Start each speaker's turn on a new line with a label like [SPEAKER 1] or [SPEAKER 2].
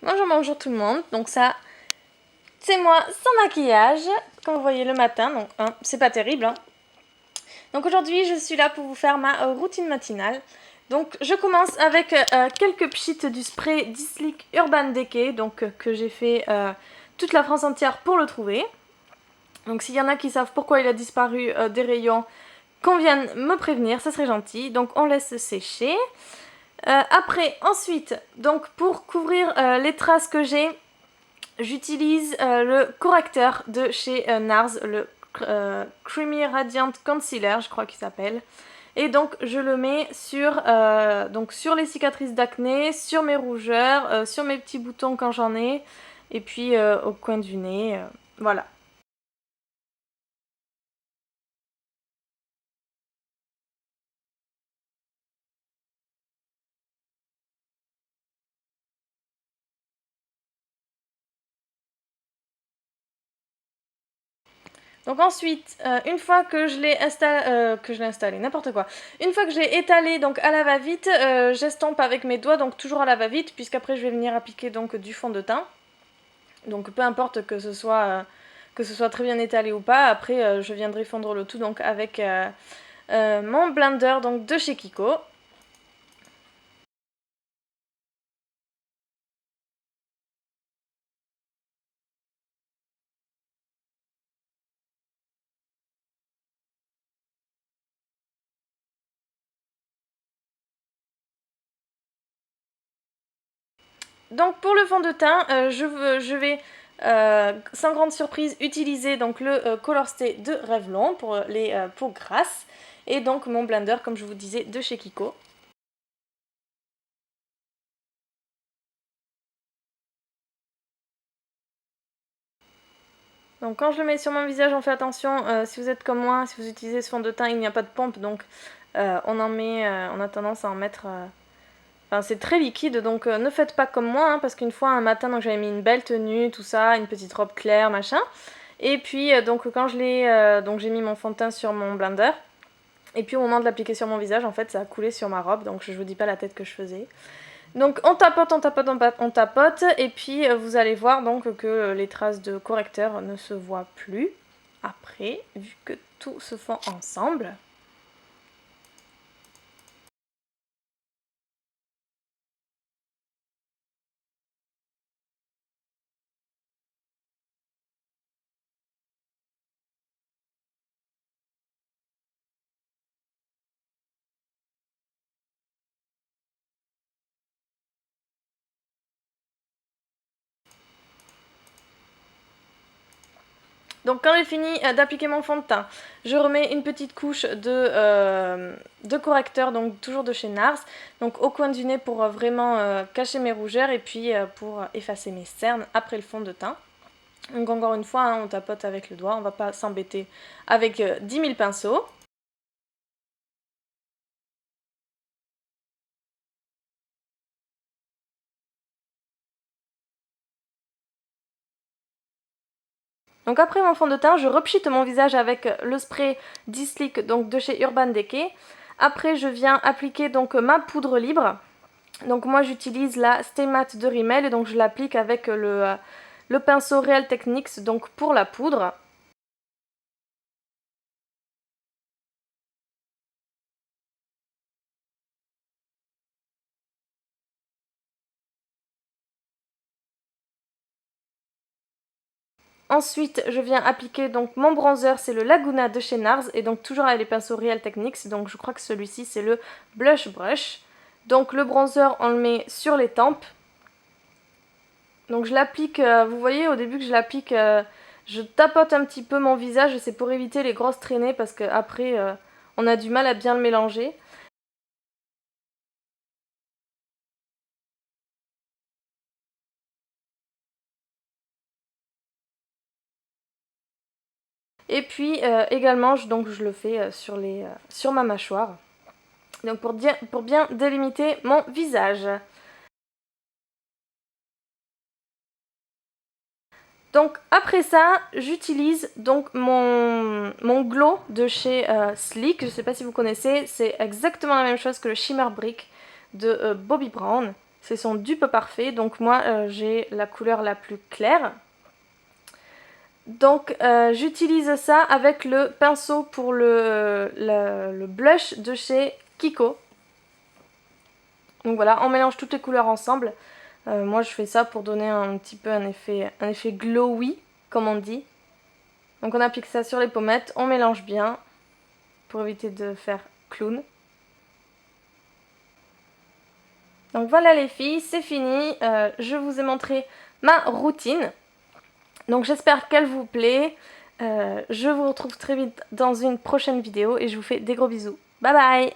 [SPEAKER 1] Bonjour tout le monde, donc ça c'est moi sans maquillage, comme vous voyez le matin, donc hein, c'est pas terrible. Hein. Donc aujourd'hui je suis là pour vous faire ma routine matinale. Donc je commence avec quelques pchites du spray Dislick Urban Decay, donc que j'ai fait toute la France entière pour le trouver. Donc s'il y en a qui savent pourquoi il a disparu des rayons, qu'on vienne me prévenir, ça serait gentil. Donc on laisse sécher. Après, ensuite, donc pour couvrir les traces que j'ai, j'utilise le correcteur de chez NARS, le Creamy Radiant Concealer, je crois qu'il s'appelle. Et donc je le mets sur les cicatrices d'acné, sur mes rougeurs, sur mes petits boutons quand j'en ai, et puis au coin du nez, voilà. Donc ensuite, une fois que je l'ai installé, n'importe quoi. Une fois que je l'ai étalé donc à la va-vite, j'estompe avec mes doigts, donc toujours à la va-vite, puisqu'après je vais venir appliquer donc du fond de teint. Donc peu importe que ce soit très bien étalé ou pas, après je viendrai fondre le tout donc avec mon blender donc de chez Kiko. Donc pour le fond de teint, je vais sans grande surprise utiliser donc le Color Stay de Revlon pour les peaux grasses et donc mon blender comme je vous disais de chez Kiko. Donc quand je le mets sur mon visage, on fait attention, si vous êtes comme moi, si vous utilisez ce fond de teint, il n'y a pas de pompe, donc on a tendance à en mettre. Enfin, c'est très liquide, donc ne faites pas comme moi, hein, parce qu'une fois, un matin, donc j'avais mis une belle tenue, tout ça, une petite robe claire, machin. Et puis, donc quand donc j'ai mis mon fond de teint sur mon blender. Et puis au moment de l'appliquer sur mon visage, en fait, ça a coulé sur ma robe, donc je vous dis pas la tête que je faisais. Donc on tapote, on tapote, et puis vous allez voir donc que les traces de correcteur ne se voient plus après, vu que tout se fond ensemble. Donc quand j'ai fini d'appliquer mon fond de teint, je remets une petite couche de correcteur, donc toujours de chez NARS, donc au coin du nez pour vraiment cacher mes rougeurs et puis pour effacer mes cernes après le fond de teint. Donc encore une fois, hein, on tapote avec le doigt, on va pas s'embêter avec 10 000 pinceaux. Donc après mon fond de teint, je repchite mon visage avec le spray Dislick donc de chez Urban Decay. Après je viens appliquer donc ma poudre libre. Donc moi j'utilise la Stay Matte de Rimmel et donc je l'applique avec le pinceau Real Techniques donc pour la poudre. Ensuite, je viens appliquer donc mon bronzer, c'est le Laguna de chez NARS et donc toujours avec les pinceaux Real Techniques. Donc je crois que celui-ci c'est le Blush Brush. Donc le bronzer, on le met sur les tempes. Donc je l'applique, vous voyez au début que je l'applique, je tapote un petit peu mon visage, c'est pour éviter les grosses traînées parce qu'après on a du mal à bien le mélanger. Et puis également, donc je le fais sur ma mâchoire. Donc pour bien délimiter mon visage. Donc après ça, j'utilise donc mon glow de chez Sleek. Je ne sais pas si vous connaissez, c'est exactement la même chose que le Shimmer Brick de Bobbi Brown. C'est son dupe parfait. Donc moi, j'ai la couleur la plus claire. Donc j'utilise ça avec le pinceau pour le blush de chez Kiko. Donc voilà, on mélange toutes les couleurs ensemble. Moi je fais ça pour donner un petit peu un effet glowy, comme on dit. Donc on applique ça sur les pommettes, on mélange bien pour éviter de faire clown. Donc voilà les filles, c'est fini. Je vous ai montré ma routine. Donc j'espère qu'elle vous plaît. Je vous retrouve très vite dans une prochaine vidéo et je vous fais des gros bisous. Bye bye!